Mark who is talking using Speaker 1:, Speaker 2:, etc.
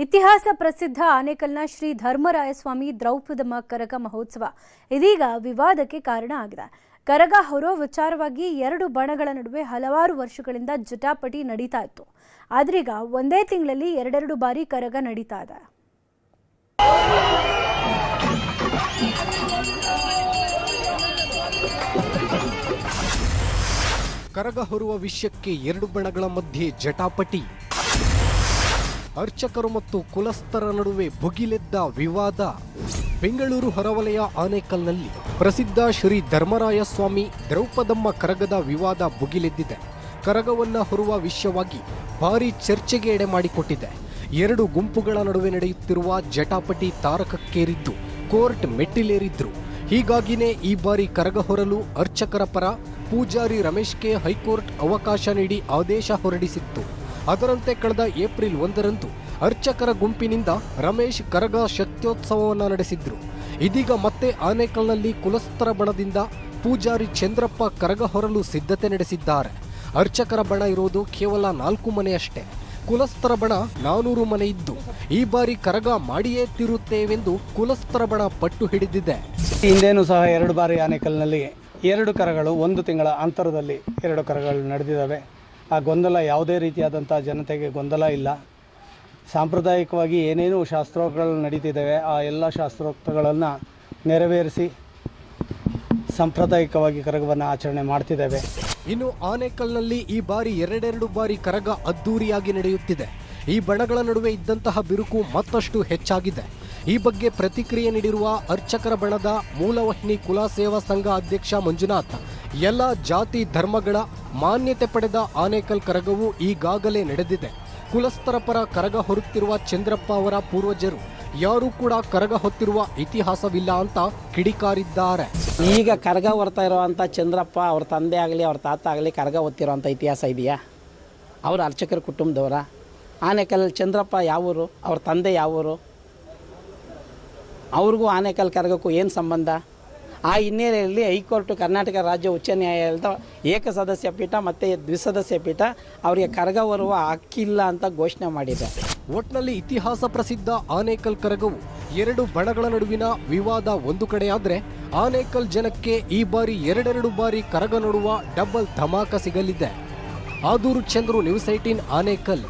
Speaker 1: ಇತಿಹಾಸ ಪ್ರಸಿದ್ಧ ಆನೇಕಲ್ನ ಶ್ರೀ ಧರ್ಮರಾಯಸ್ವಾಮಿ ದ್ರೌಪದಮ್ಮ ಕರಗ ಮಹೋತ್ಸವ ಇದೀಗ ವಿವಾದಕ್ಕೆ ಕಾರಣ ಆಗಿದೆ. ಕರಗ ಹೊರೋ ವಿಚಾರವಾಗಿ ಎರಡು ಬಣಗಳ ನಡುವೆ ಹಲವಾರು ವರ್ಷಗಳಿಂದ ಜಟಾಪಟಿ ನಡೀತಾ ಇತ್ತು. ಆದ್ರೀಗ ಒಂದೇ ತಿಂಗಳಲ್ಲಿ ಎರಡೆರಡು ಬಾರಿ ಕರಗ ನಡೀತಾ ಇದೆ.
Speaker 2: ಕರಗ ಹೊರುವ ವಿಷಯಕ್ಕೆ ಎರಡು ಬಣಗಳ ಮಧ್ಯೆ ಜಟಾಪಟಿ. ಅರ್ಚಕರು ಮತ್ತು ಕುಲಸ್ಥರ ನಡುವೆ ಭುಗಿಲೆದ್ದ ವಿವಾದ. ಬೆಂಗಳೂರು ಹೊರವಲಯ ಆನೇಕಲ್ನಲ್ಲಿ ಪ್ರಸಿದ್ಧ ಶ್ರೀ ಧರ್ಮರಾಯಸ್ವಾಮಿ ದ್ರೌಪದಮ್ಮ ಕರಗದ ವಿವಾದ ಭುಗಿಲೆದ್ದಿದೆ. ಕರಗವನ್ನ ಹೊರುವ ವಿಷಯವಾಗಿ ಭಾರೀ ಚರ್ಚೆಗೆ ಎಡೆ ಮಾಡಿಕೊಟ್ಟಿದೆ. ಎರಡು ಗುಂಪುಗಳ ನಡುವೆ ನಡೆಯುತ್ತಿರುವ ಜಟಾಪಟಿ ತಾರಕಕ್ಕೇರಿದ್ದು ಕೋರ್ಟ್ ಮೆಟ್ಟಿಲೇರಿದ್ರು. ಹೀಗಾಗಿನೇ ಈ ಬಾರಿ ಕರಗ ಹೊರಲು ಅರ್ಚಕರ ಪರ ಪೂಜಾರಿ ರಮೇಶ್ಗೆ ಹೈಕೋರ್ಟ್ ಅವಕಾಶ ನೀಡಿ ಆದೇಶ ಹೊರಡಿಸಿತ್ತು. ಅದರಂತೆ ಕಳೆದ ಏಪ್ರಿಲ್ 1ರಂದು ಅರ್ಚಕರ ಗುಂಪಿನಿಂದ ರಮೇಶ್ ಕರಗ ಶಕ್ತ್ಯೋತ್ಸವವನ್ನು ನಡೆಸಿದ್ರು. ಇದೀಗ ಮತ್ತೆ ಆನೇಕಲ್ನಲ್ಲಿ ಕುಲಸ್ಥರ ಬಣದಿಂದ ಪೂಜಾರಿ ಚಂದ್ರಪ್ಪ ಕರಗ ಹೊರಲು ಸಿದ್ಧತೆ ನಡೆಸಿದ್ದಾರೆ. ಅರ್ಚಕರ ಬಣ ಇರೋದು ಕೇವಲ 4 ಮನೆಯಷ್ಟೇ. ಕುಲಸ್ಥರ ಬಣ 400 ಮನೆ ಇದ್ದು ಈ ಬಾರಿ ಕರಗ ಮಾಡಿಯೇ ತೀರುತ್ತೇವೆಂದು ಕುಲಸ್ಥರ ಬಣ ಪಟ್ಟು ಹಿಡಿದಿದೆ.
Speaker 3: ಹಿಂದೇನೂ ಸಹ 2 ಬಾರಿ ಆನೇಕಲ್ನಲ್ಲಿ 2 ಕರಗಳು 1 ತಿಂಗಳ ಅಂತರದಲ್ಲಿ 2 ಕರಗಳು ನಡೆದಿದ್ದಾವೆ. ಆ ಗೊಂದಲ ಯಾವುದೇ ರೀತಿಯಾದಂಥ ಜನತೆಗೆ ಗೊಂದಲ ಇಲ್ಲ. ಸಾಂಪ್ರದಾಯಿಕವಾಗಿ ಏನೇನು ಶಾಸ್ತ್ರೋಕ್ತಗಳು ನಡೀತಿದ್ದಾವೆ ಆ ಎಲ್ಲ ಶಾಸ್ತ್ರೋಕ್ತಗಳನ್ನು ನೆರವೇರಿಸಿ ಸಾಂಪ್ರದಾಯಿಕವಾಗಿ ಕರಗವನ್ನು ಆಚರಣೆ ಮಾಡ್ತಿದ್ದೇವೆ.
Speaker 2: ಇನ್ನು ಆನೇಕಲ್ನಲ್ಲಿ ಈ ಬಾರಿ ಎರಡೆರಡು ಬಾರಿ ಕರಗ ಅದ್ದೂರಿಯಾಗಿ ನಡೆಯುತ್ತಿದೆ. ಈ ಬಣಗಳ ನಡುವೆ ಇದ್ದಂತಹ ಬಿರುಕು ಮತ್ತಷ್ಟು ಹೆಚ್ಚಾಗಿದೆ. ಈ ಬಗ್ಗೆ ಪ್ರತಿಕ್ರಿಯೆ ನೀಡಿರುವ ಅರ್ಚಕರ ಬಣದ ಮೂಲವಹ್ನಿ ಕುಲ ಸೇವಾ ಸಂಘ ಅಧ್ಯಕ್ಷ ಮಂಜುನಾಥ್, ಎಲ್ಲ ಜಾತಿ ಧರ್ಮಗಳ ಮಾನ್ಯತೆ ಪಡೆದ ಆನೇಕಲ್ ಕರಗವು ಈಗಾಗಲೇ ನಡೆದಿದೆ. ಕುಲಸ್ಥರ ಪರ ಕರಗ ಹೊರುತ್ತಿರುವ ಚಂದ್ರಪ್ಪ ಅವರ ಪೂರ್ವಜರು ಯಾರೂ ಕೂಡ ಕರಗ ಹೊತ್ತಿರುವ ಇತಿಹಾಸವಿಲ್ಲ ಅಂತ ಕಿಡಿಕಾರಿದ್ದಾರೆ.
Speaker 4: ಈಗ ಕರಗ ಹೊರ್ತಾ ಇರುವಂಥ ಚಂದ್ರಪ್ಪ ಅವ್ರ ತಂದೆ ಆಗಲಿ ಅವ್ರ ತಾತ ಆಗಲಿ ಕರಗ ಹೊತ್ತಿರೋಂಥ ಇತಿಹಾಸ ಇದೆಯಾ? ಅವರು ಅರ್ಚಕರ ಕುಟುಂಬದವರ? ಆನೇಕಲ್ ಚಂದ್ರಪ್ಪ ಯಾವೂರು? ಅವ್ರ ತಂದೆ ಯಾವೂರು? ಅವ್ರಿಗೂ ಆನೇಕಲ್ ಕರಗಕ್ಕೂ ಏನು ಸಂಬಂಧ? ಆ ಹಿನ್ನೆಲೆಯಲ್ಲಿ ಹೈಕೋರ್ಟು ಕರ್ನಾಟಕ ರಾಜ್ಯ ಉಚ್ಚ ನ್ಯಾಯಾಲಯದ ಏಕಸದಸ್ಯ ಪೀಠ ಮತ್ತು ದ್ವಿಸದಸ್ಯ ಪೀಠ ಅವರಿಗೆ ಕರಗ ಹೊರುವ ಹಕ್ಕಿಲ್ಲ ಅಂತ ಘೋಷಣೆ ಮಾಡಿದೆ.
Speaker 2: ಒಟ್ನಲ್ಲಿ ಇತಿಹಾಸ ಪ್ರಸಿದ್ಧ ಆನೇಕಲ್ ಕರಗವು ಎರಡು ಬಣಗಳ ನಡುವಿನ ವಿವಾದ ಒಂದು ಕಡೆಯಾದ್ರೆ, ಆನೇಕಲ್ ಜನಕ್ಕೆ ಈ ಬಾರಿ ಎರಡೆರಡು ಬಾರಿ ಕರಗ ನೋಡುವ ಡಬಲ್ ಧಮಾಕ ಸಿಗಲಿದೆ. ಆದೂರು ಚಂದ್ರು, ನ್ಯೂಸ್ 18 ಆನೇಕಲ್.